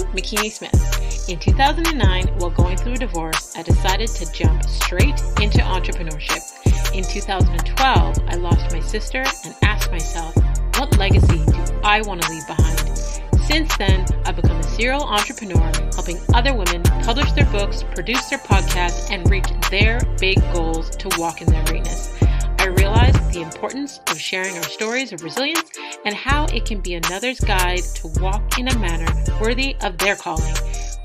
McKinney Smith. In 2009, while going through a divorce, I decided to jump straight into entrepreneurship. In 2012, I lost my sister and asked myself, what legacy do I want to leave behind? Since then, I've become a serial entrepreneur, helping other women publish their books, produce their podcasts, and reach their big goals to walk in their greatness. I realized the importance of sharing our stories of resilience and how it can be another's guide to walk in a manner worthy of their calling.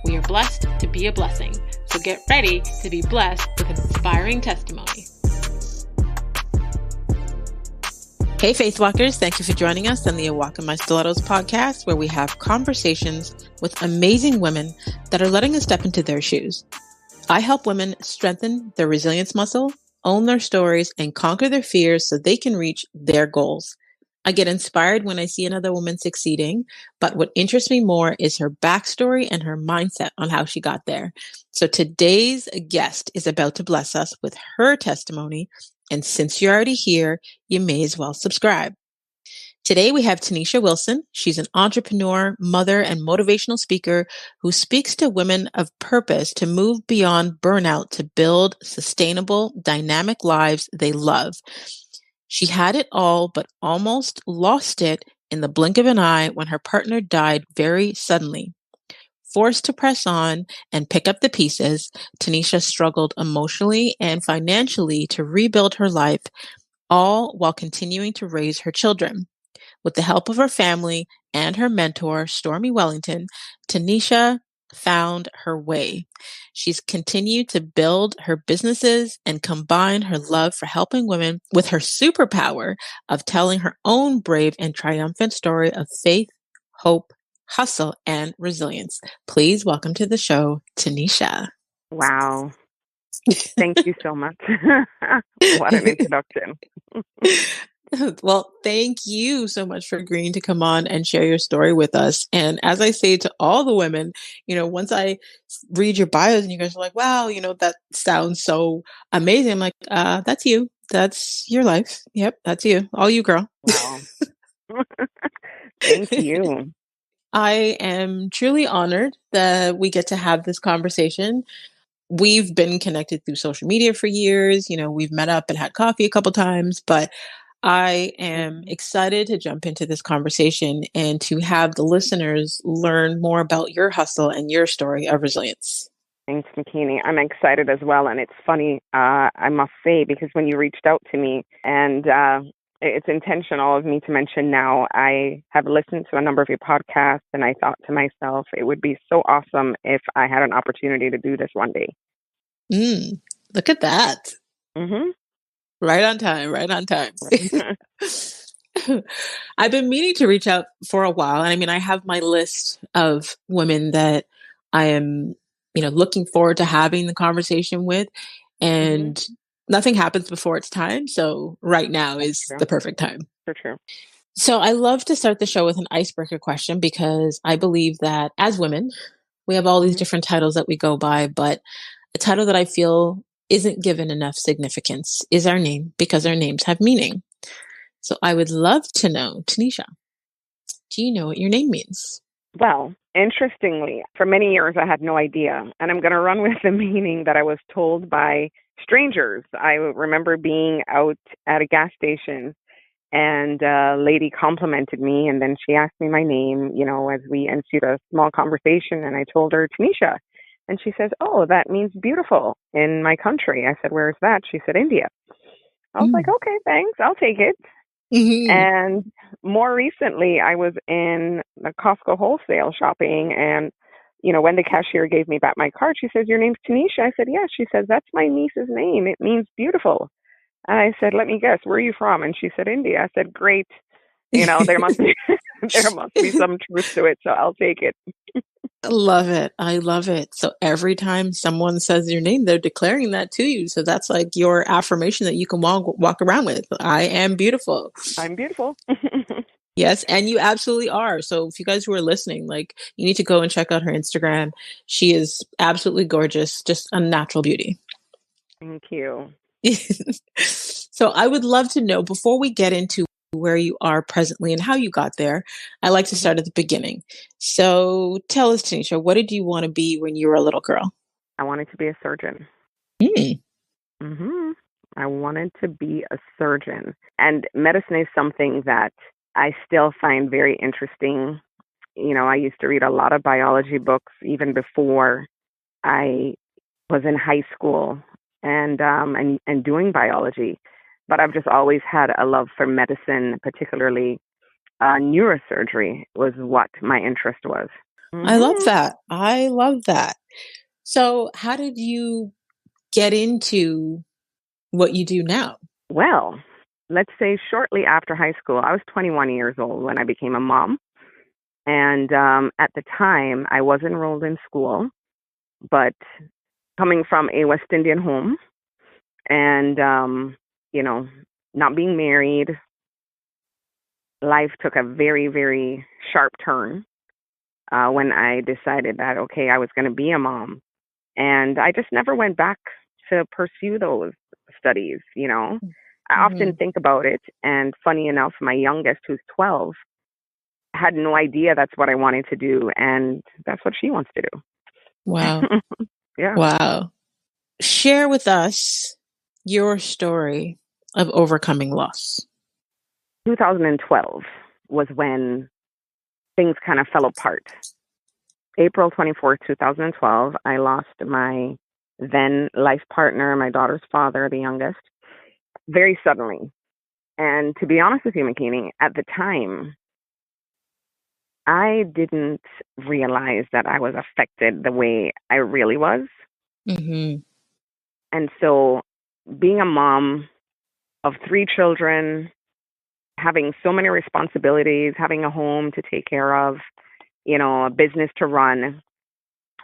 We are blessed to be a blessing. So get ready to be blessed with an inspiring testimony. Hey, Faith Walkers, thank you for joining us on the A Walk in My Stilettos podcast, where we have conversations with amazing women that are letting us step into their shoes. I help women strengthen their resilience muscle, own their stories, and conquer their fears so they can reach their goals. I get inspired when I see another woman succeeding, but what interests me more is her backstory and her mindset on how she got there. So today's guest is about to bless us with her testimony, and since you're already here, you may as well subscribe. Today we have Tenesha Wilson. She's an entrepreneur, mother, and motivational speaker who speaks to women of purpose to move beyond burnout to build sustainable, dynamic lives they love. She had it all, but almost lost it in the blink of an eye when her partner died very suddenly. Forced to press on and pick up the pieces, Tenesha struggled emotionally and financially to rebuild her life, all while continuing to raise her children. With the help of her family and her mentor, Stormy Wellington, Tenesha found her way. She's continued to build her businesses and combine her love for helping women with her superpower of telling her own brave and triumphant story of faith, hope, hustle, and resilience. Please welcome to the show, Tenesha. Wow. Thank you so much. What an introduction. Well, thank you so much for agreeing to come on and share your story with us. And as I say to all the women, once I read your bios and you guys are like, wow, that sounds so amazing. I'm like, that's you. That's your life. Yep, that's you. All you, girl. Wow. Thank you. I am truly honored that we get to have this conversation. We've been connected through social media for years. We've met up and had coffee a couple times, but I am excited to jump into this conversation and to have the listeners learn more about your hustle and your story of resilience. Thanks, McKinney. I'm excited as well. And it's funny, I must say, because when you reached out to me, and it's intentional of me to mention now, I have listened to a number of your podcasts, and I thought to myself, it would be so awesome if I had an opportunity to do this one day. Look at that. Mm-hmm. Right on time, right on time. I've been meaning to reach out for a while. And I have my list of women that I am, looking forward to having the conversation with. And nothing happens before it's time. So right now is the perfect time. For sure. So I love to start the show with an icebreaker question because I believe that as women, we have all these different titles that we go by, but a title that I feel isn't given enough significance is our name, because our names have meaning. So I would love to know, Tenesha, do you know what your name means? Well, interestingly, for many years I had no idea. And I'm going to run with the meaning that I was told by strangers. I remember being out at a gas station and a lady complimented me, and then she asked me my name, as we ensued a small conversation, and I told her Tenesha. And she says, oh, that means beautiful in my country. I said, where is that? She said, India. I was like, okay, thanks. I'll take it. And more recently, I was in the Costco wholesale shopping. And, when the cashier gave me back my card, she says, your name's Tenesha. I said, yes. She says, that's my niece's name. It means beautiful. And I said, let me guess, where are you from? And she said, India. I said, great. There must be some truth to it. So I'll take it. I love it. I love it. So every time someone says your name, they're declaring that to you. So that's like your affirmation that you can walk around with. I am beautiful. I'm beautiful. Yes. And you absolutely are. So if you guys who are listening, you need to go and check out her Instagram. She is absolutely gorgeous. Just a natural beauty. Thank you. So I would love to know, before we get into where you are presently and how you got there, I like to start at the beginning. So tell us, Tenesha, what did you want to be when you were a little girl? I wanted to be a surgeon. Mm. hmm I wanted to be a surgeon. And medicine is something that I still find very interesting. I used to read a lot of biology books even before I was in high school and doing biology. But I've just always had a love for medicine, particularly neurosurgery was what my interest was. I love hmm that. I love that. So how did you get into what you do now? Well, let's say shortly after high school, I was 21 years old when I became a mom. And at the time, I was enrolled in school, but coming from a West Indian home and, you know, not being married, life took a very, very sharp turn when I decided that, okay, I was going to be a mom. And I just never went back to pursue those studies. I often Hmm. think about it. And funny enough, my youngest, who's 12, had no idea that's what I wanted to do. And that's what she wants to Wow. do. Yeah. Wow. Share with us your story of overcoming loss. 2012 was when things kind of fell apart. April 24th, 2012, I lost my then life partner, my daughter's father, the youngest, very suddenly. And to be honest with you, McKinney, at the time, I didn't realize that I was affected the way I really was. Hmm. And so, being a mom of three children, having so many responsibilities, having a home to take care of, a business to run,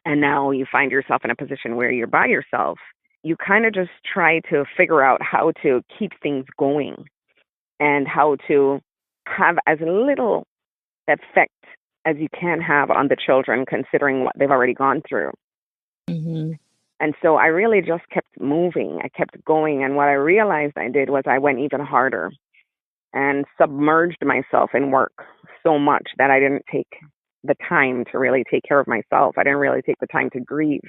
and now you find yourself in a position where you're by yourself, you kind of just try to figure out how to keep things going and how to have as little effect as you can have on the children, considering what they've already gone through. Hmm. And so I really just kept moving. I kept going. And what I realized I did was I went even harder and submerged myself in work so much that I didn't take the time to really take care of myself. I didn't really take the time to grieve.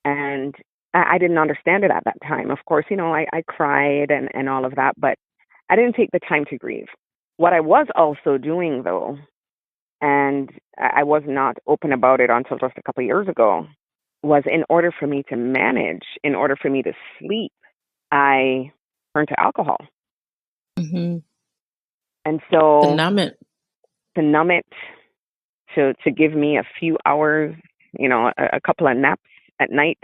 And I didn't understand it at that time. Of course, I cried and all of that, but I didn't take the time to grieve. What I was also doing, though, and I was not open about it until just a couple of years ago, was in order for me to manage, in order for me to sleep, I turned to alcohol. Hmm. And To so numb it. to numb it, to give me a few hours, a couple of naps at night,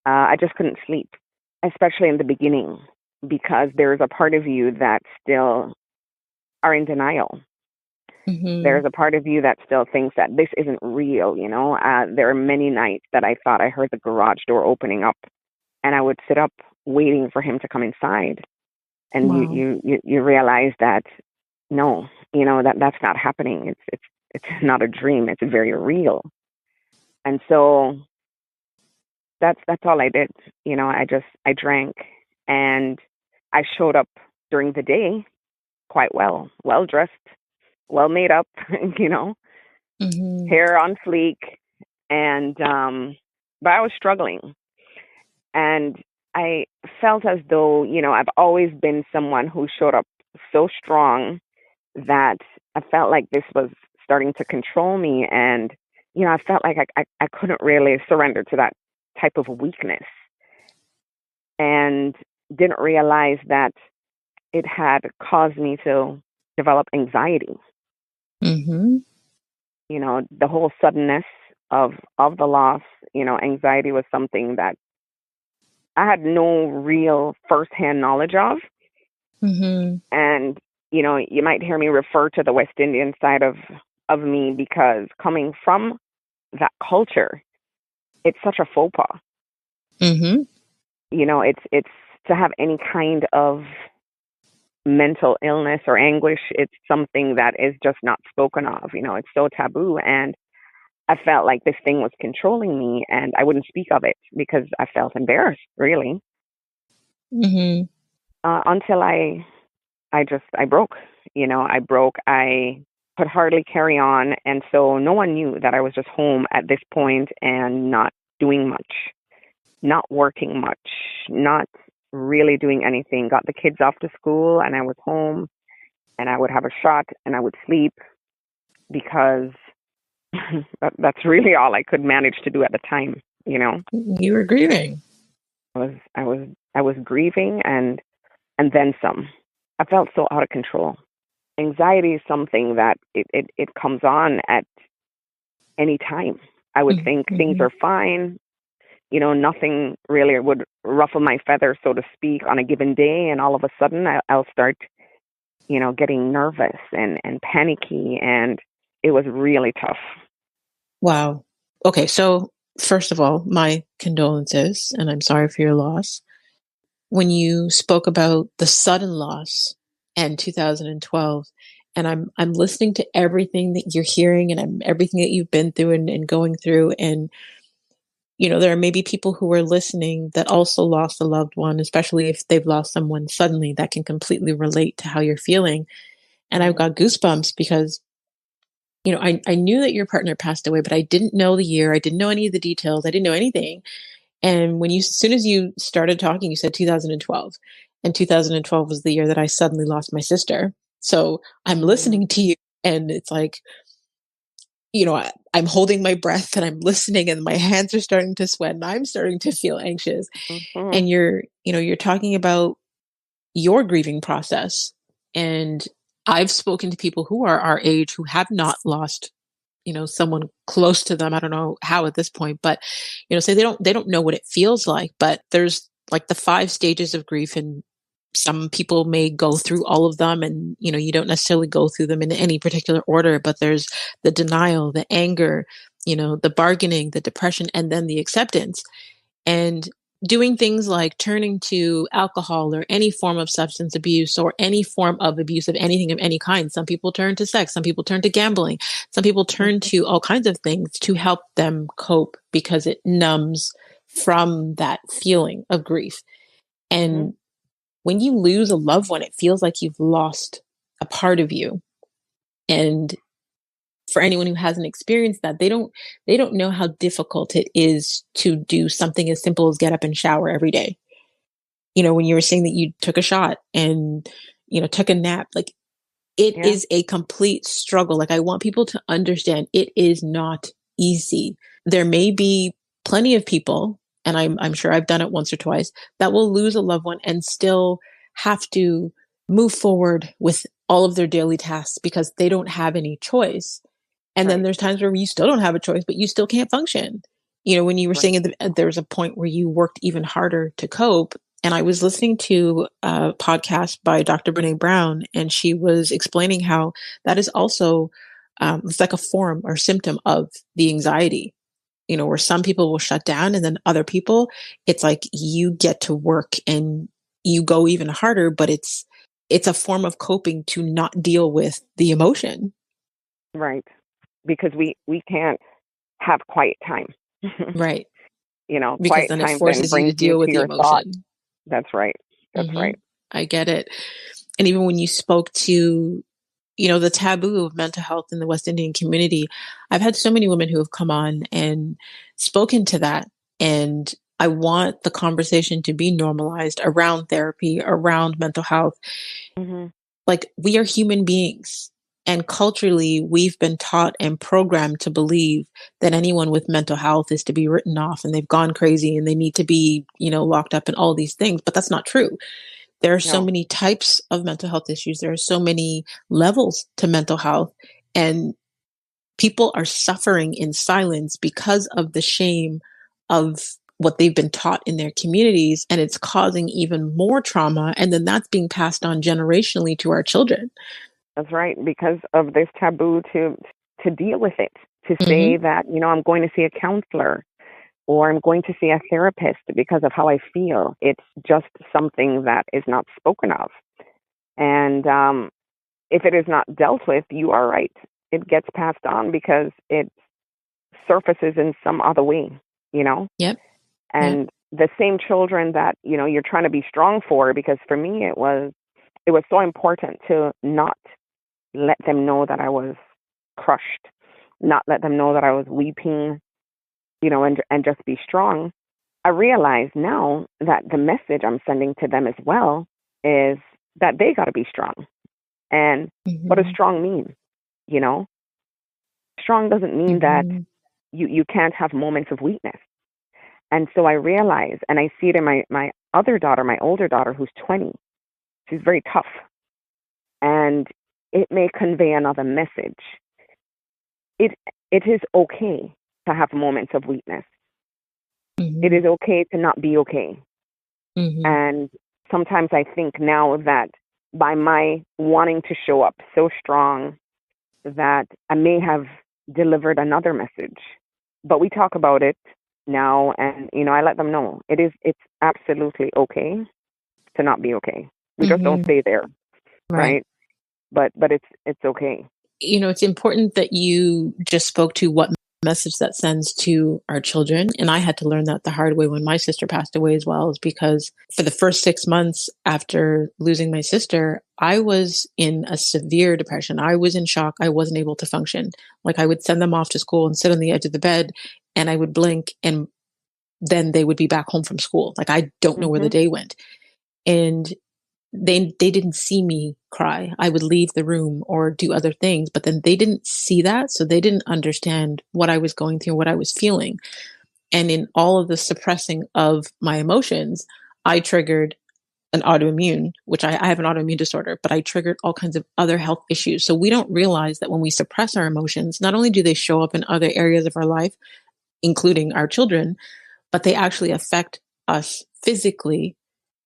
I just couldn't sleep, especially in the beginning, because there's a part of you that still are in denial. Hmm. There's a part of you that still thinks that this isn't real. There are many nights that I thought I heard the garage door opening up, and I would sit up waiting for him to come inside. And Wow. you realize that no, that's not happening. It's not a dream. It's very real. And so that's all I did. I drank and I showed up during the day quite well dressed, well made up, you know, Hmm. hair on fleek, and but I was struggling, and I felt as though I've always been someone who showed up so strong that I felt like this was starting to control me, and I felt like I couldn't really surrender to that type of weakness, and didn't realize that it had caused me to develop anxiety. Hmm. The whole suddenness of the loss. Anxiety was something that I had no real firsthand knowledge of. Hmm. And you might hear me refer to the West Indian side of me because coming from that culture, it's such a faux pas. Hmm. It's to have any kind of mental illness or anguish. It's something that is just not spoken of. It's so taboo, and I felt like this thing was controlling me, and I wouldn't speak of it because I felt embarrassed, really, Hmm. until I I broke. I broke. I could hardly carry on. And so no one knew that I was just home at this point and not doing much, not working much, not really doing anything. Got the kids off to school and I was home and I would have a shot and I would sleep because that's really all I could manage to do at the time. You were grieving. I was grieving and then some. I felt so out of control. Anxiety is something that it comes on at any time. I would think things are fine. Nothing really would ruffle my feathers, so to speak, on a given day. And all of a sudden I'll start, getting nervous and panicky. And it was really tough. Wow. Okay. So first of all, my condolences, and I'm sorry for your loss. When you spoke about the sudden loss and 2012, and I'm listening to everything that you're hearing and everything that you've been through and going through. And, there are maybe people who are listening that also lost a loved one, especially if they've lost someone suddenly, that can completely relate to how you're feeling. And I've got goosebumps because, I knew that your partner passed away, but I didn't know the year. I didn't know any of the details. I didn't know anything. And as soon as you started talking, you said 2012, and 2012 was the year that I suddenly lost my sister. So I'm listening to you and it's like, I'm holding my breath and I'm listening and my hands are starting to sweat and I'm starting to feel anxious. And you're talking about your grieving process. And I've spoken to people who are our age who have not lost, someone close to them. I don't know how at this point, but, say they don't know what it feels like, but there's like the 5 stages of grief, and some people may go through all of them, and, you don't necessarily go through them in any particular order, but there's the denial, the anger, the bargaining, the depression, and then the acceptance. And doing things like turning to alcohol or any form of substance abuse or any form of abuse of anything of any kind. Some people turn to sex, some people turn to gambling, some people turn to all kinds of things to help them cope because it numbs from that feeling of grief. And when you lose a loved one, it feels like you've lost a part of you. And for anyone who hasn't experienced that, they don't know how difficult it is to do something as simple as get up and shower every day. When you were saying that you took a shot and, took a nap, like it is a complete struggle. Like I want people to understand it is not easy. There may be plenty of people, and I'm sure I've done it once or twice, that will lose a loved one and still have to move forward with all of their daily tasks because they don't have any choice. And then there's times where you still don't have a choice, but you still can't function. When you were saying there was a point where you worked even harder to cope. And I was listening to a podcast by Dr. Brene Brown, and she was explaining how that is also, it's like a form or symptom of the anxiety, where some people will shut down and then other people, it's like you get to work and you go even harder, but it's a form of coping to not deal with the emotion. Right. Because we can't have quiet time. Right. Because quiet then time it forces then you to brings you deal with to the your thoughts. emotion. That's right. That's right. I get it. And even when you spoke to, the taboo of mental health in the West Indian community, I've had so many women who have come on and spoken to that. And I want the conversation to be normalized around therapy, around mental health. Like we are human beings. And culturally, we've been taught and programmed to believe that anyone with mental health is to be written off and they've gone crazy and they need to be, locked up and all these things. But that's not true. There are so many types of mental health issues. There are so many levels to mental health, and people are suffering in silence because of the shame of what they've been taught in their communities. And it's causing even more trauma. And then that's being passed on generationally to our children. That's right, because of this taboo to deal with it, to say that, I'm going to see a counselor or I'm going to see a therapist because of how I feel. It's just something that is not spoken of. And if it is not dealt with, you are right. It gets passed on because it surfaces in some other way, Yep. And the same children that, you're trying to be strong for, because for me it was it was so important to not let them know that I was crushed, not let them know that I was weeping, and just be strong. I realize now that the message I'm sending to them as well is that they got to be strong. And what does strong mean? You know, strong doesn't mean that you can't have moments of weakness. And so I realize, and I see it in my other daughter, my older daughter, who's 20. She's very tough. And it may convey another message. It is okay to have moments of weakness. It is okay to not be okay. And sometimes I think now that by my wanting to show up so strong, that I may have delivered another message. But we talk about it now, and I let them know it's absolutely okay to not be okay. We just don't stay there, right? But it's okay. It's important that you just spoke to what message that sends to our children. And I had to learn that the hard way when my sister passed away as well, is because for the first 6 months after losing my sister, I was in a severe depression. I was in shock. I wasn't able to function. Like, I would send them off to school and sit on the edge of the bed, and I would blink, and then they would be back home from school. Like, I don't know where the day went. And they didn't see me cry. I would leave the room or do other things, but then they didn't see that. So they didn't understand what I was going through, what I was feeling. And in all of the suppressing of my emotions, I triggered an autoimmune, which I have an autoimmune disorder, but I triggered all kinds of other health issues. So we don't realize that when we suppress our emotions, not only do they show up in other areas of our life, including our children, but they actually affect us physically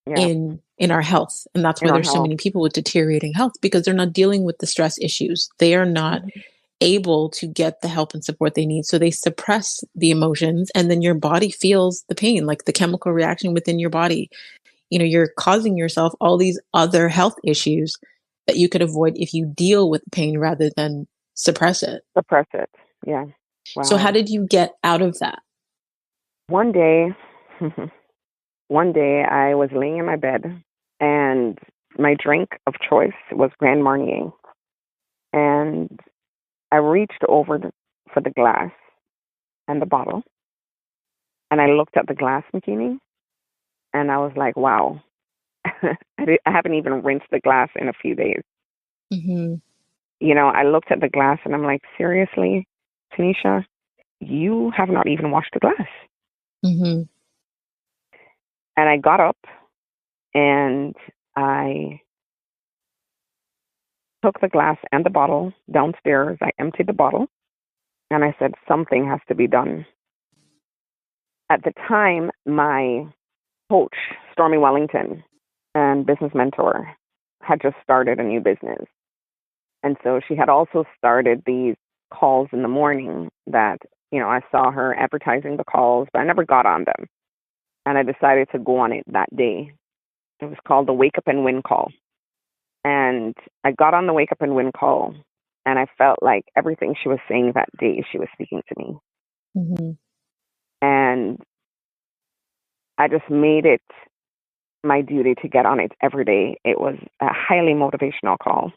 in our health. And that's why there's so many people with deteriorating health, because they're not dealing with the stress issues. They are not able to get the help and support they need. So they suppress the emotions, and then your body feels the pain, like the chemical reaction within your body. You're causing yourself all these other health issues that you could avoid if you deal with the pain rather than suppress it. Suppress it. Yeah. Wow. So how did you get out of that? One day I was laying in my bed, and my drink of choice was Grand Marnier. And I reached over for the glass and the bottle, and I looked at the glass, McKinney, and I was like, wow, I haven't even rinsed the glass in a few days. I looked at the glass, and I'm like, seriously, Tenesha, you have not even washed the glass. And I got up, and I took the glass and the bottle downstairs. I emptied the bottle, and I said, something has to be done. At the time, my coach, Stormy Wellington, and business mentor, had just started a new business. And so she had also started these calls in the morning that, I saw her advertising the calls, but I never got on them. And I decided to go on it that day. It was called the Wake Up and Win call. And I got on the Wake Up and Win call, and I felt like everything she was saying that day, she was speaking to me. And I just made it my duty to get on it every day. It was a highly motivational call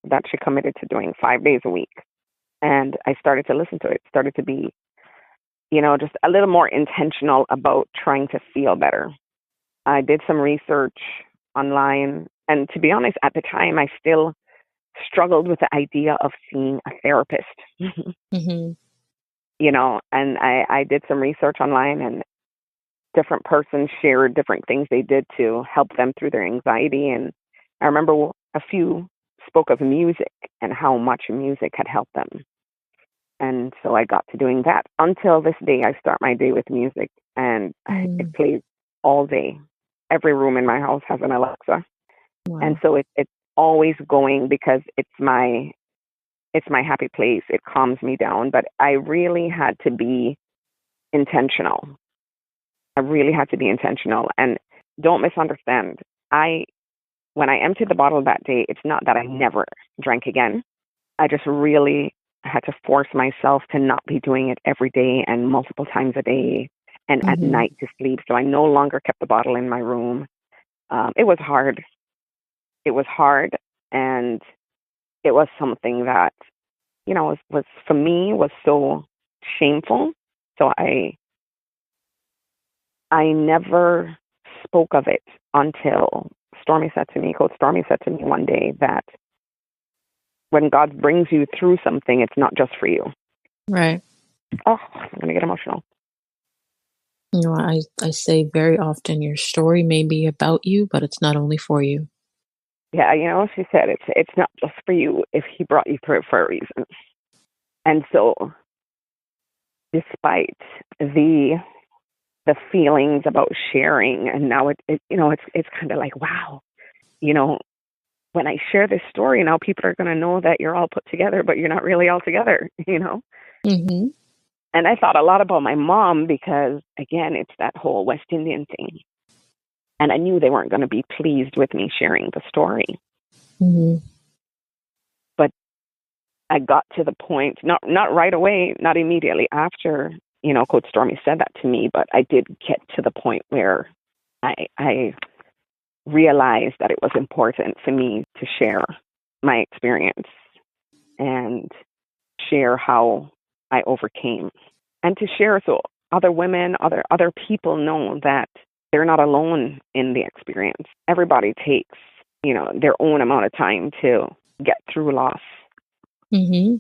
that she committed to doing 5 days a week. And I started to listen to it, started to be, just a little more intentional about trying to feel better. I did some research online. And to be honest, at the time, I still struggled with the idea of seeing a therapist. And I did some research online, and different persons shared different things they did to help them through their anxiety. And I remember a few spoke of music and how much music had helped them. And so I got to doing that. Until this day, I start my day with music, and it plays all day. Every room in my house has an Alexa. Wow. And so it's always going, because it's my happy place. It calms me down. But I really had to be intentional. And don't misunderstand. When I emptied the bottle that day, it's not that I never drank again. I just really had to force myself to not be doing it every day and multiple times a day and at night to sleep. So I no longer kept the bottle in my room. It was hard. it was hard, and it was something that, was for me was so shameful. So I never spoke of it until Coach Stormy said to me one day that when God brings you through something, it's not just for you. Right. Oh, I'm going to get emotional. I say very often, your story may be about you, but it's not only for you. Yeah, she said it's not just for you if he brought you through it for a reason. And so, despite the feelings about sharing, and now it's kind of like, wow, when I share this story now, people are going to know that you're all put together, but you're not really all together, Mm-hmm. And I thought a lot about my mom because, again, it's that whole West Indian thing. And I knew they weren't going to be pleased with me sharing the story. Mm-hmm. But I got to the point, not right away, not immediately after, Coach Stormy said that to me, but I did get to the point where I realized that it was important for me to share my experience and share how I overcame, and to share so other women, other people know that they're not alone in the experience. Everybody takes, their own amount of time to get through loss. Mm-hmm.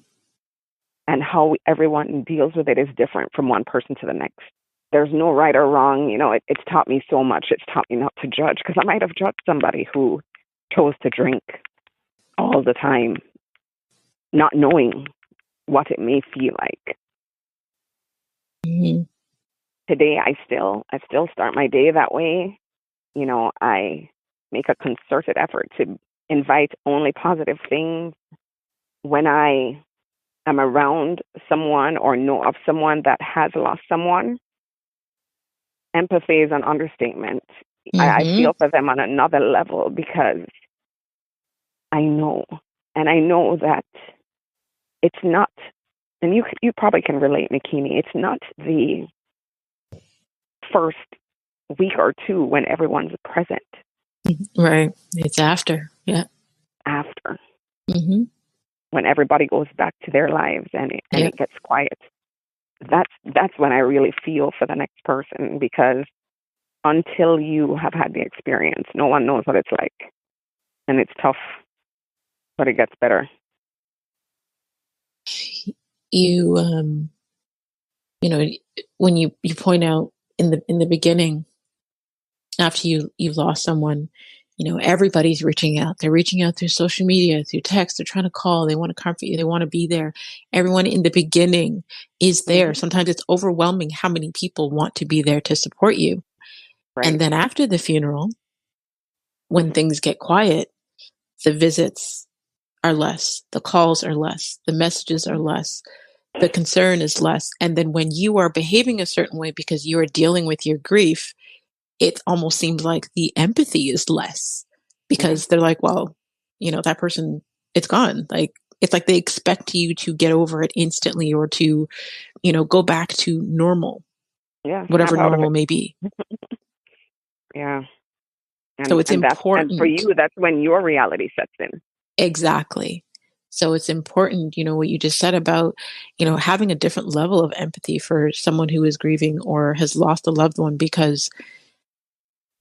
And how everyone deals with it is different from one person to the next. There's no right or wrong. It's taught me so much. It's taught me not to judge, because I might have judged somebody who chose to drink all the time, not knowing what it may feel like. Mm-hmm. Today, I still start my day that way. I make a concerted effort to invite only positive things. When I am around someone or know of someone that has lost someone, empathy is an understatement. Mm-hmm. I feel for them on another level, because I know that it's not, and you probably can relate, Makini, it's not the first week or two when everyone's present. Right. It's after. Yeah. After. Mm-hmm. When everybody goes back to their lives and it gets quiet. That's when I really feel for the next person, because until you have had the experience, no one knows what it's like. And it's tough, but it gets better. You, when you point out in the beginning, after you've lost someone, everybody's reaching out. They're reaching out through social media, through text. They're trying to call. They want to comfort you. They want to be there. Everyone in the beginning is there. Mm-hmm. Sometimes it's overwhelming how many people want to be there to support you. Right. And then after the funeral, when things get quiet, the visits are less, the calls are less, the messages are less, the concern is less. And then when you are behaving a certain way because you are dealing with your grief, it almost seems like the empathy is less, because they're like, well, that person, it's gone. Like, it's like they expect you to get over it instantly, or to, go back to normal. Yeah. Whatever normal may be. Yeah. So it's important. And for you, that's when your reality sets in. Exactly. So it's important, what you just said about, having a different level of empathy for someone who is grieving or has lost a loved one, because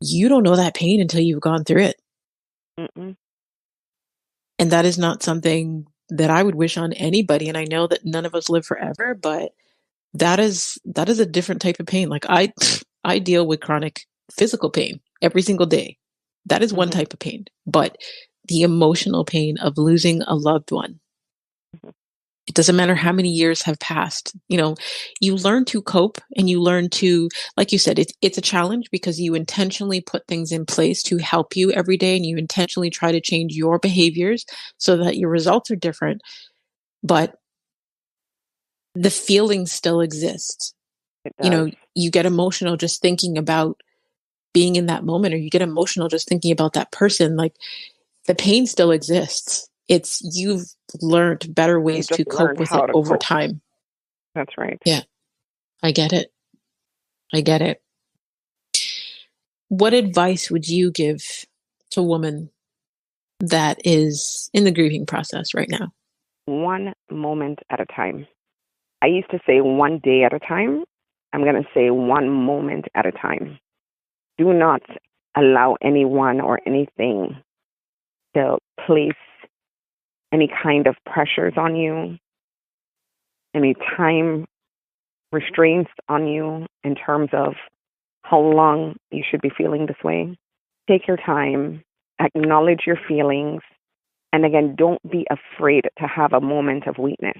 you don't know that pain until you've gone through it. Mm-mm. And that is not something that I would wish on anybody. And I know that none of us live forever, but that is a different type of pain. Like I deal with chronic physical pain every single day. That is one type of pain, but the emotional pain of losing a loved one, it doesn't matter how many years have passed. You learn to cope, and you learn to, like you said, it's a challenge, because you intentionally put things in place to help you every day, and you intentionally try to change your behaviors so that your results are different. But the feeling still exists. It does. You get emotional just thinking about being in that moment, or you get emotional just thinking about that person. Like, the pain still exists. It's, you've learned better ways to cope with it over time. That's right. Yeah, I get it. I get it. What advice would you give to women that is in the grieving process right now? One moment at a time. I used to say one day at a time. I'm going to say one moment at a time. Do not allow anyone or anything to place any kind of pressures on you, any time restraints on you in terms of how long you should be feeling this way. Take your time, acknowledge your feelings, and again, don't be afraid to have a moment of weakness.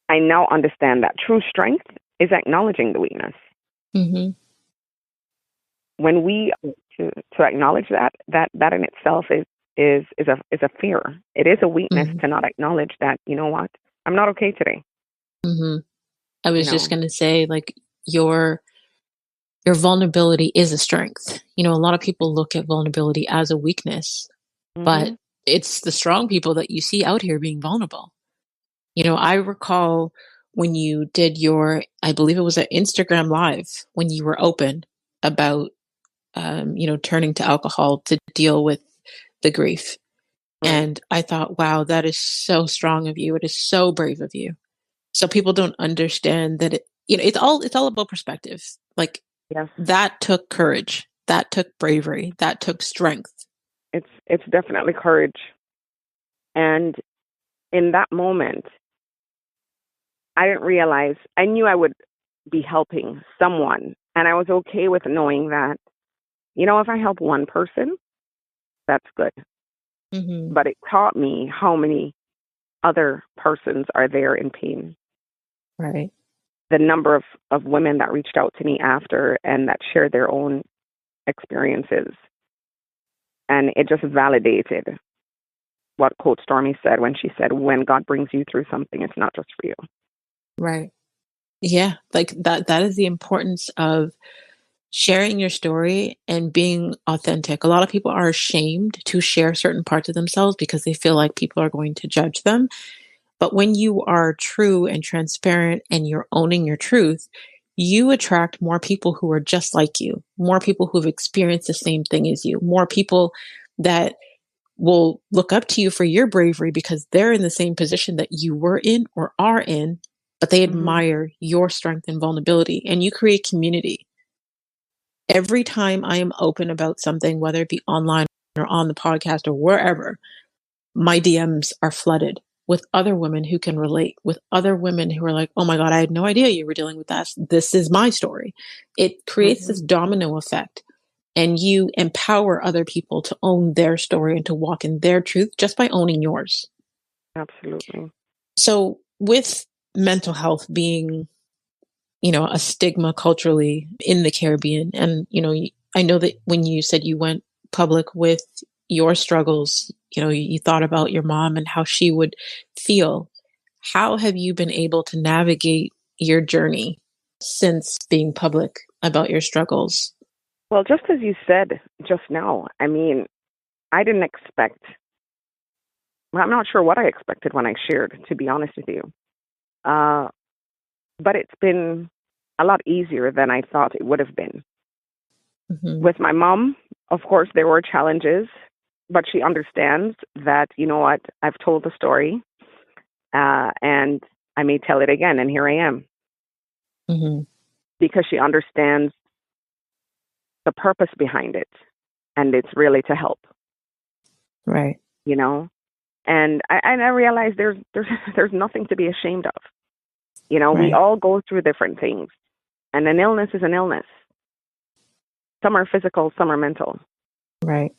I now understand that true strength is acknowledging the weakness. Mm-hmm. When we to acknowledge that in itself is a fear. It is a weakness Mm-hmm. to not acknowledge that, you know what, I'm not okay today. Mm-hmm. I was You just know. going to say, like, your vulnerability is a strength. A lot of people look at vulnerability as a weakness, but Mhm. it's the strong people that you see out here being vulnerable. I recall when you did I believe it was an Instagram live when you were open about, turning to alcohol to deal with the grief. Right. And I thought, wow, that is so strong of you. It is so brave of you. So people don't understand that it's all about perspective. Like, Yes. that took courage, that took bravery, that took strength. It's definitely courage. And in that moment, I didn't realize, I knew I would be helping someone. And I was okay with knowing that, if I help one person, that's good. Mm-hmm. But it taught me how many other persons are there in pain. Right. The number of women that reached out to me after and that shared their own experiences. And it just validated what Coach Stormy said when she said, when God brings you through something, it's not just for you. Right. Yeah. Like that is the importance of sharing your story and being authentic. A lot of people are ashamed to share certain parts of themselves because they feel like people are going to judge them. But when you are true and transparent and you're owning your truth, you attract more people who are just like you, more people who've experienced the same thing as you, more people that will look up to you for your bravery because they're in the same position that you were in or are in, but they Mm-hmm. admire your strength and vulnerability, and you create community. Every time I am open about something, whether it be online or on the podcast or wherever, my DMs are flooded with other women who can relate, with other women who are like, oh my God, I had no idea you were dealing with that. This is my story. It creates Mm-hmm. this domino effect, and you empower other people to own their story and to walk in their truth just by owning yours. Absolutely. So, with mental health being, a stigma culturally in the Caribbean, and, I know that when you said you went public with your struggles, you thought about your mom and how she would feel. How have you been able to navigate your journey since being public about your struggles? Well, just as you said just now, I mean, I didn't expect, well, I'm not sure what I expected when I shared, to be honest with you. Uh, but it's been a lot easier than I thought it would have been. Mm-hmm. With my mom, of course, there were challenges, but she understands that, you know what, I've told the story, and I may tell it again, and here I am. Mm-hmm. Because she understands the purpose behind it, and it's really to help, Right. you know. And I realize there's nothing to be ashamed of. We Right. all go through different things, and an illness is an illness. Some are physical, some are mental. Right.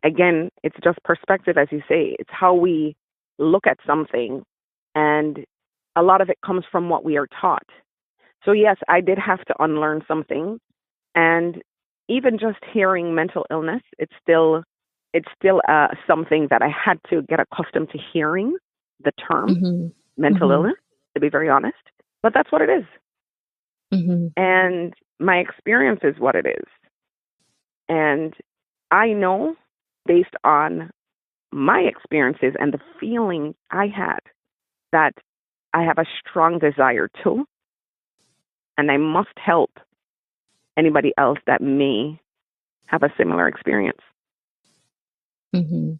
Again, it's just perspective, as you say. It's how we look at something, and a lot of it comes from what we are taught. So yes, I did have to unlearn something, and even just hearing mental illness, it's still something that I had to get accustomed to hearing the term Mm-hmm. mental Mm-hmm. illness, to be very honest. But that's what it is. Mm-hmm. And my experience is what it is. And I know, based on my experiences and the feeling I had, that I have a strong desire to, and I must help anybody else that may have a similar experience. Mm-hmm.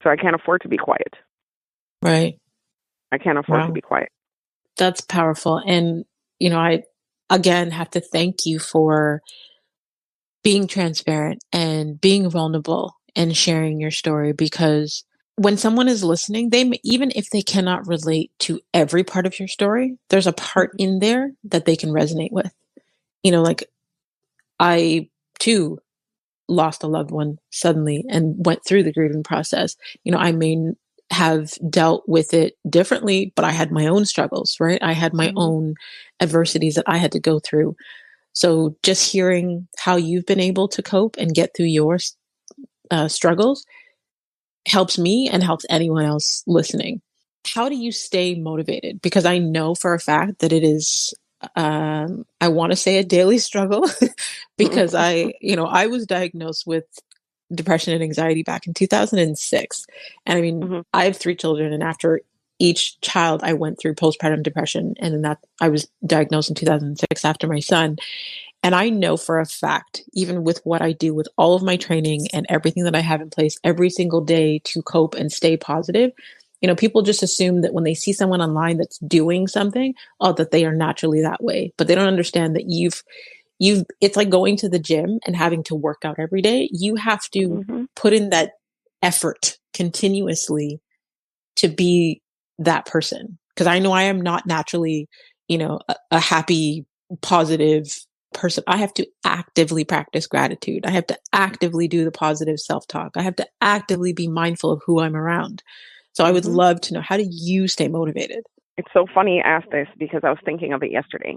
So I can't afford to be quiet. Right. I can't afford to Wow. be quiet. That's powerful. And, I again have to thank you for being transparent and being vulnerable and sharing your story, because when someone is listening, even if they cannot relate to every part of your story, there's a part in there that they can resonate with. Like I too lost a loved one suddenly and went through the grieving process. I may have dealt with it differently, but I had my own struggles, right? I had my own adversities that I had to go through. So just hearing how you've been able to cope and get through your struggles helps me and helps anyone else listening. How do you stay motivated? Because I know for a fact that it is, I want to say, a daily struggle because I was diagnosed with depression and anxiety back in 2006. And I mean, I have 3 children, and after each child, I went through postpartum depression. And then I was diagnosed in 2006 after my son. And I know for a fact, even with what I do with all of my training and everything that I have in place every single day to cope and stay positive, people just assume that when they see someone online that's doing something, that they are naturally that way. But they don't understand that it's like going to the gym and having to work out every day. You have to put in that effort continuously to be that person. Because I know I am not naturally, a happy, positive person. I have to actively practice gratitude. I have to actively do the positive self-talk. I have to actively be mindful of who I'm around. So I would love to know, how do you stay motivated? It's so funny you asked this because I was thinking of it yesterday.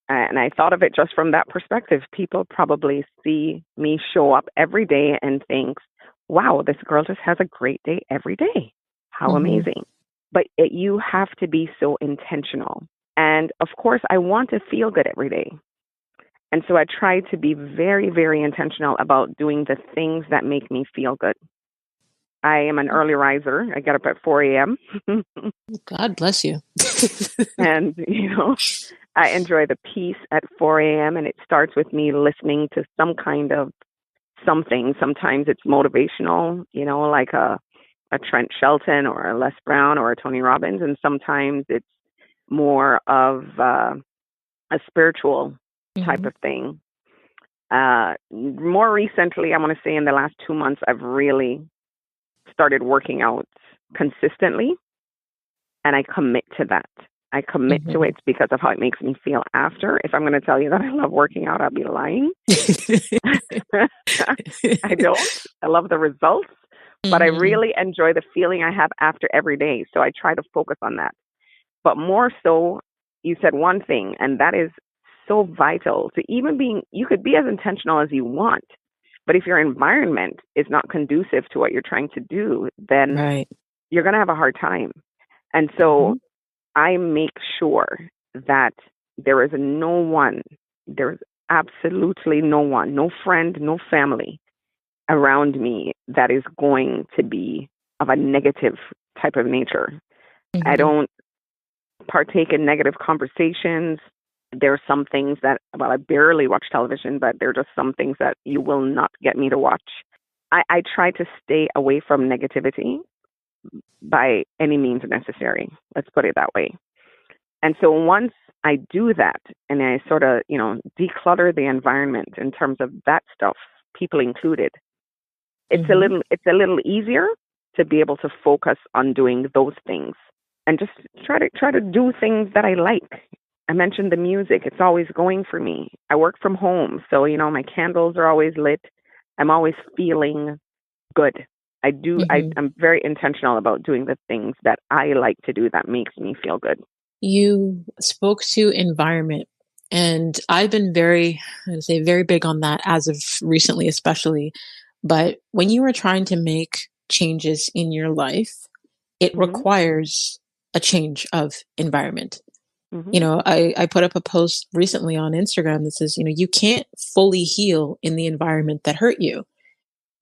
And I thought of it just from that perspective. People probably see me show up every day and think, wow, this girl just has a great day every day. How amazing. But you have to be so intentional. And of course, I want to feel good every day. And so I try to be very, very intentional about doing the things that make me feel good. I am an early riser. I get up at 4 a.m. God bless you. And, I enjoy the peace at 4 a.m. And it starts with me listening to some kind of something. Sometimes it's motivational, like a Trent Shelton or a Les Brown or a Tony Robbins. And sometimes it's more of a spiritual type of thing. More recently, I want to say in the last 2 months, I've really started working out consistently, and I commit to that. I commit to it because of how it makes me feel after. If I'm going to tell you that I love working out, I'll be lying. I don't. I love the results, but I really enjoy the feeling I have after every day. So I try to focus on that. But more so, you said one thing, and that is so vital to even being, you could be as intentional as you want, but if your environment is not conducive to what you're trying to do, then you're going to have a hard time. And so I make sure that there's absolutely no one, no friend, no family around me that is going to be of a negative type of nature. I don't partake in negative conversations. There are some things that, I barely watch television, but there are just some things that you will not get me to watch. I try to stay away from negativity by any means necessary. Let's put it that way. And so once I do that and I sort of, declutter the environment in terms of that stuff, people included, it's a little easier to be able to focus on doing those things and just try to do things that I like. I mentioned the music. It's always going for me. I work from home, so, my candles are always lit. I'm always feeling good. I'm very intentional about doing the things that I like to do that makes me feel good. You spoke to environment, and I've been very big on that as of recently, especially. But when you are trying to make changes in your life, it requires a change of environment. I put up a post recently on Instagram that says, you can't fully heal in the environment that hurt you.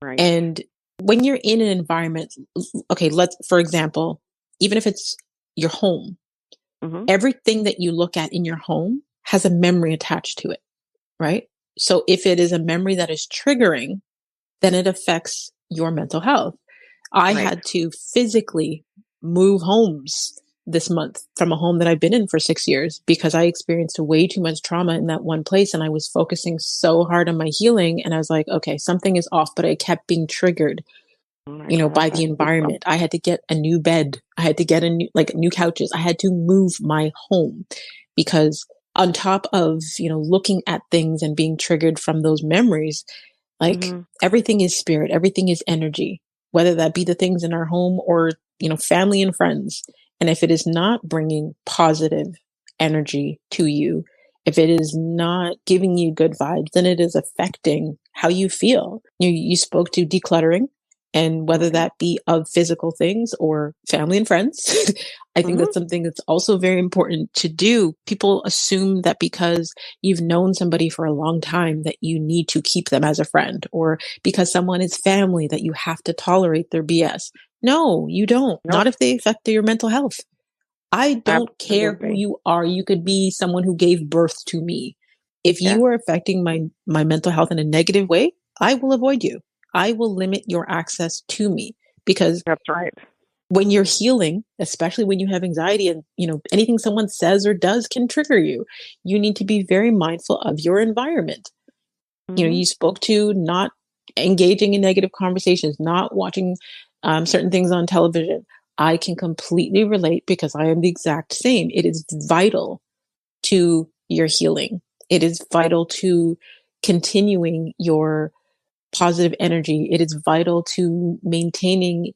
Right. And when you're in an environment, okay, for example, even if it's your home, everything that you look at in your home has a memory attached to it, right? So if it is a memory that is triggering, then it affects your mental health. I Right. had to physically move homes this month from a home that I've been in for 6 years because I experienced way too much trauma in that one place. And I was focusing so hard on my healing. And I was like, okay, something is off, but I kept being triggered, Oh my gosh, by I the have goosebumps. environment. I had to get a new bed. I had to get new couches. I had to move my home because on top of, looking at things and being triggered from those memories, like Hmm. everything is spirit, everything is energy, whether that be the things in our home or, family and friends. And if it is not bringing positive energy to you, if it is not giving you good vibes, then it is affecting how you feel. You spoke to decluttering, and whether Right. that be of physical things or family and friends. I think Hmm. that's something that's also very important to do. People assume that because you've known somebody for a long time that you need to keep them as a friend, or because someone is family that you have to tolerate their BS. No, you don't. Nope. Not if they affect your mental health. I don't care who Absolutely. you are. You could be someone who gave birth to me. If Yeah, you are affecting my mental health in a negative way, I will avoid you. I will limit your access to me because that's right. when you're healing, especially when you have anxiety and, anything someone says or does can trigger you, you need to be very mindful of your environment. Hmm. You spoke to not engaging in negative conversations, not watching certain things on television. I can completely relate because I am the exact same. It is vital to your healing. It is vital to continuing your positive energy. It is vital to maintaining,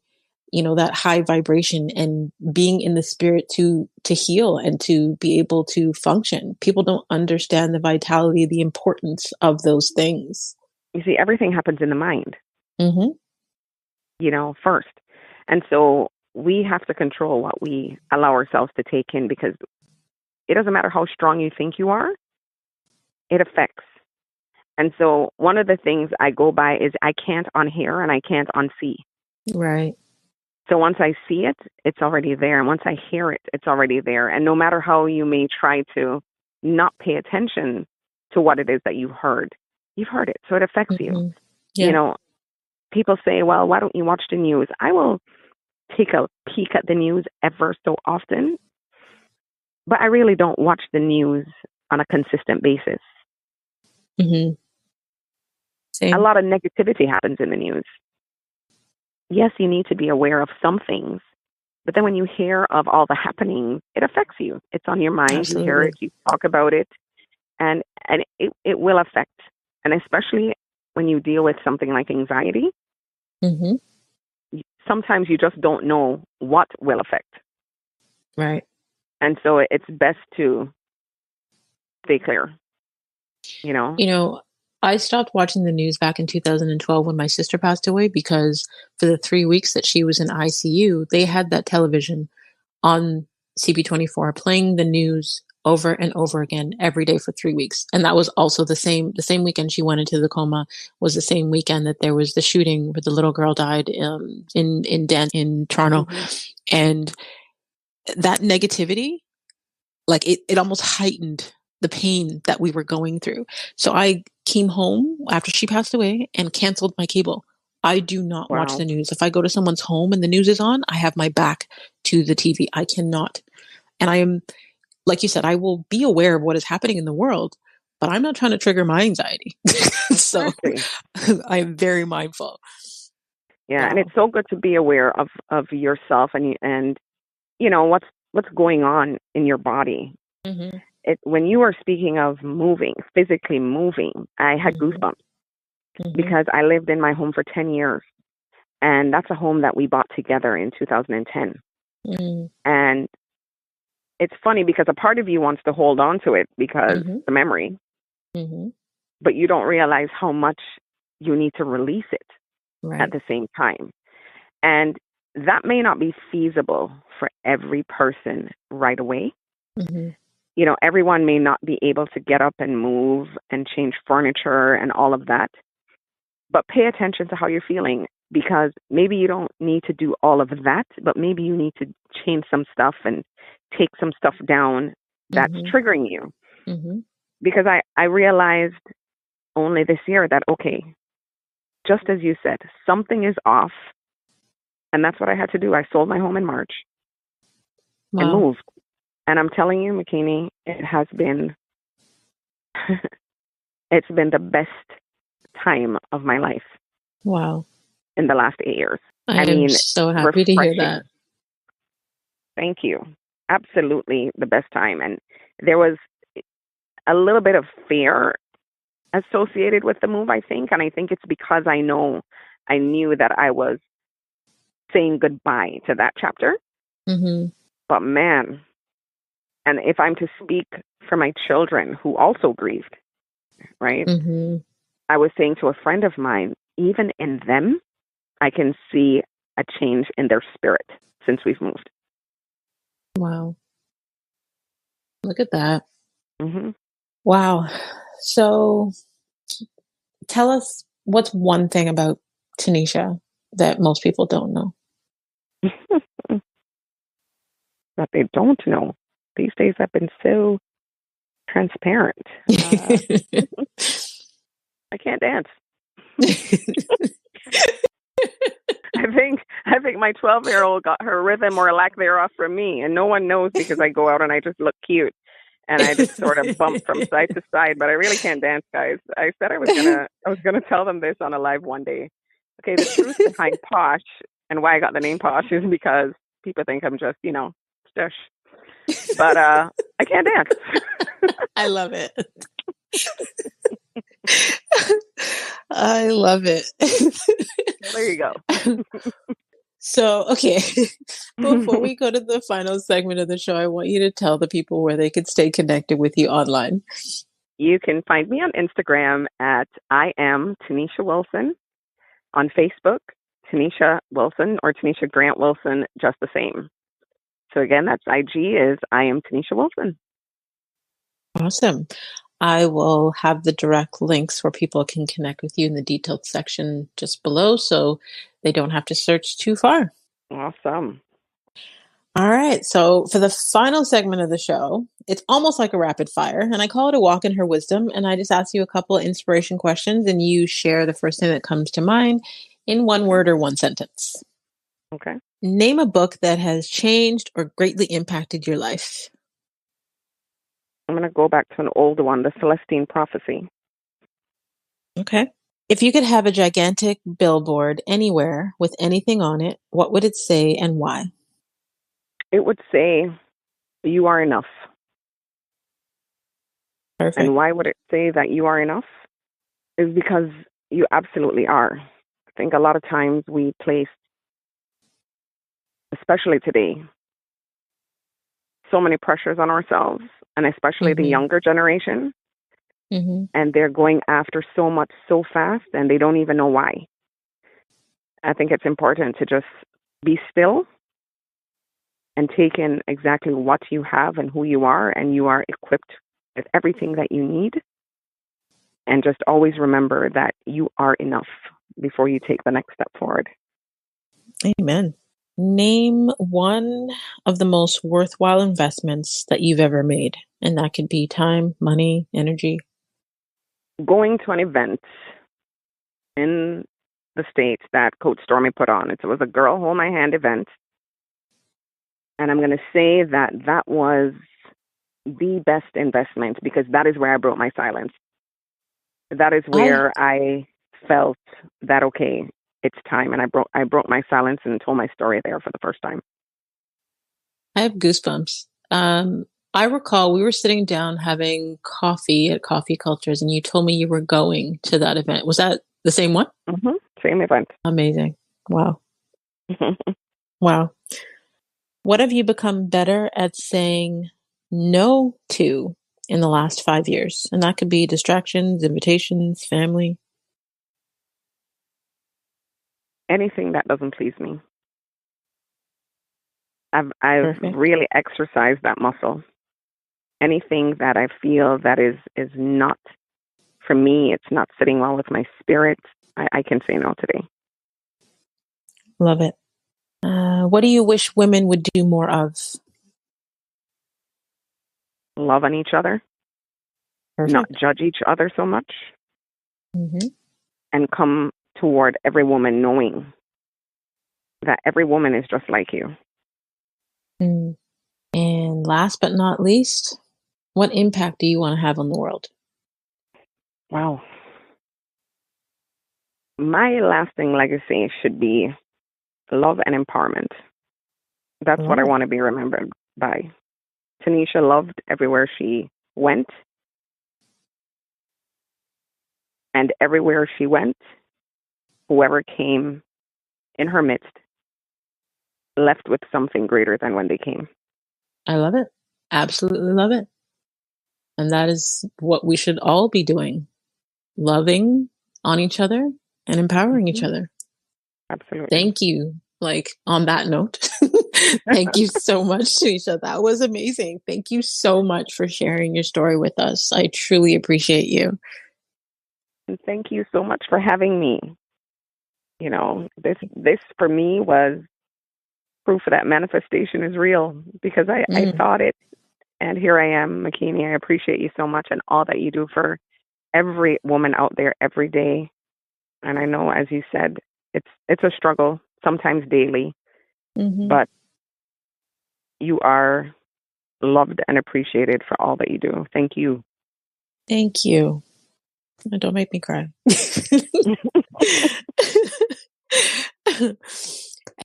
that high vibration and being in the spirit to heal and to be able to function. People don't understand the vitality, the importance of those things. You see, everything happens in the mind, Mm-hmm. first. And so we have to control what we allow ourselves to take in because it doesn't matter how strong you think you are, it affects. And so one of the things I go by is I can't unhear and I can't unsee. Right. So once I see it, it's already there. And once I hear it, it's already there. And no matter how you may try to not pay attention to what it is that you've heard it. So it affects you. Mm-hmm. You Yeah. know, people say, well, why don't you watch the news? I will take a peek at the news ever so often, but I really don't watch the news on a consistent basis. Mm-hmm. A Same. lot of negativity happens in the news. Yes, you need to be aware of some things, but then when you hear of all the happenings, it affects you. It's on your mind. You hear it, Absolutely. you talk about it, and it will affect. And especially when you deal with something like anxiety, Mm-hmm. sometimes you just don't know what will affect. Right. And so it's best to stay clear, you know? You know, I stopped watching the news back in 2012 when my sister passed away because for the 3 weeks that she was in ICU, they had that television on CP24 playing the news over and over again every day for 3 weeks. And that was also the same weekend she went into the coma was the same weekend that there was the shooting where the little girl died in Toronto. Hmm. And that negativity, like it almost heightened the pain that we were going through. So I came home after she passed away and canceled my cable. I do not watch Wow. the news. If I go to someone's home and the news is on, I have my back to the TV. I cannot. And I am, like you said, I will be aware of what is happening in the world, but I'm not trying to trigger my anxiety. So Exactly. I am very mindful. Yeah, and it's Wow. so good to be aware of yourself and what's going on in your body. Hmm. It when you were speaking of moving, physically moving, I had Hmm. goosebumps Hmm. because I lived in my home for 10 years, and that's a home that we bought together in 2010. Hmm. And it's funny because a part of you wants to hold on to it because Hmm. the memory, Hmm. but you don't realize how much you need to release it at Right. the same time. And that may not be feasible for every person right away. Hmm. Everyone may not be able to get up and move and change furniture and all of that. But pay attention to how you're feeling because maybe you don't need to do all of that, but maybe you need to change some stuff and take some stuff down that's Hmm. triggering you. Hmm. Because I realized only this year that, okay, just as you said, something is off And that's what I had to do. I sold my home in March and Wow. moved. And I'm telling you, McKinney, it has been, it's been the best time of my life Wow. in the last 8 years. I I am mean, so happy to hear refreshing. that. Thank you. Absolutely the best time. And there was a little bit of fear associated with the move, I think. And I think it's because I knew that I was saying goodbye to that chapter. Mm-hmm. But man, and if I'm to speak for my children who also grieved, right? Mm-hmm. I was saying to a friend of mine, even in them, I can see a change in their spirit since we've moved. Wow. Look at that. Mm-hmm. Wow. So tell us, what's one thing about Tenesha that most people don't know? That they don't know. These days I've been so transparent. I can't dance. I think my 12-year-old got her rhythm or lack thereof from me, and no one knows because I go out and I just look cute and I just sort of bump from side to side. But I really can't dance, guys. I said I was gonna tell them this on a live one day. Okay, the truth behind Posh and why I got the name Posh is because people think I'm just stush. But I can't dance. I love it. I love it. There you go. So, okay, before we go to the final segment of the show, I want you to tell the people where they could stay connected with you online. You can find me on Instagram at I am Tenesha Wilson. On Facebook, Tenesha Wilson or Tenesha Grant Wilson, just the same. So again, that's IG is I am Tenesha Wilson. Awesome. I will have the direct links where people can connect with you in the detailed section just below so they don't have to search too far. Awesome. All right. So for the final segment of the show, it's almost like a rapid fire, and I call it a walk in her wisdom. And I just ask you a couple of inspiration questions, and you share the first thing that comes to mind in one word or one sentence. Okay. Name a book that has changed or greatly impacted your life. I'm going to go back to an old one, The Celestine Prophecy. Okay. If you could have a gigantic billboard anywhere with anything on it, what would it say and why? It would say, you are enough. Perfect. And why would it say that you are enough? Is because you absolutely are. I think a lot of times we place, especially today, so many pressures on ourselves, and especially the younger generation. Mm-hmm. And they're going after so much so fast, and they don't even know why. I think it's important to just be still and take in exactly what you have and who you are, and you are equipped with everything that you need. And just always remember that you are enough before you take the next step forward. Amen. Name one of the most worthwhile investments that you've ever made. And that could be time, money, energy. Going to an event in the States that Coach Stormy put on. It was a Girl Hold My Hand event. And I'm going to say that that was the best investment because that is where I broke my silence. That is where I felt that, okay, it's time. And I broke my silence and told my story there for the first time. I have goosebumps. I recall we were sitting down having coffee at Coffee Cultures, and you told me you were going to that event. Was that the same one? Mm-hmm. Same event. Amazing. Wow. Wow. What have you become better at saying no to in the last 5 years? And that could be distractions, invitations, family. Anything that doesn't please me. I've Perfect. really exercised that muscle. Anything that I feel that is not for me, it's not sitting well with my spirit, I can say no today. Love it. What do you wish women would do more of? Love on each other. Perfect. Not judge each other so much. Mm-hmm. And come toward every woman knowing that every woman is just like you. Mm. And last but not least, what impact do you want to have on the world? Wow. My lasting legacy should be love and empowerment. That's what I want to be remembered by. Tenesha loved everywhere she went. And everywhere she went, whoever came in her midst left with something greater than when they came. I love it. Absolutely love it. And that is what we should all be doing. Loving on each other and empowering each other. Absolutely. Thank you. Like, on that note, thank you so much, Tenesha. That was amazing. Thank you so much for sharing your story with us. I truly appreciate you. And thank you so much for having me. You know, this for me was proof that manifestation is real, because I thought it, and here I am, Makini. I appreciate you so much and all that you do for every woman out there every day. And I know, as you said, it's a struggle, sometimes daily, but you are loved and appreciated for all that you do. Thank you. Thank you. Don't make me cry.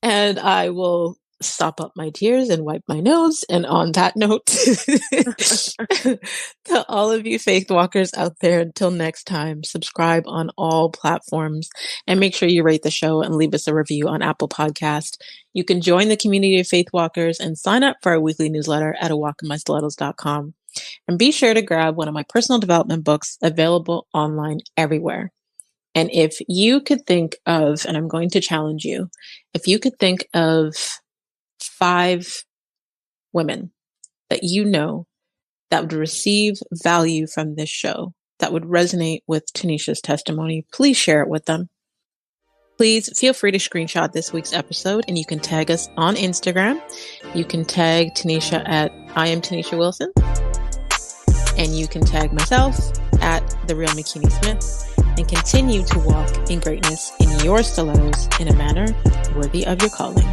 And I will stop up my tears and wipe my nose. And on that note, to all of you faith walkers out there, until next time, subscribe on all platforms and make sure you rate the show and leave us a review on Apple Podcast. You can join the community of faith walkers and sign up for our weekly newsletter at awalkinmystilettos.com. And be sure to grab one of my personal development books, available online everywhere. And if you could think of, and I'm going to challenge you, if you could think of 5 women that you know that would receive value from this show, that would resonate with Tenesha's testimony, please share it with them. Please feel free to screenshot this week's episode, and you can tag us on Instagram. You can tag Tenesha at I am Tenesha Wilson. And you can tag myself at The Real Makini Smith, and continue to walk in greatness in your stilettos in a manner worthy of your calling.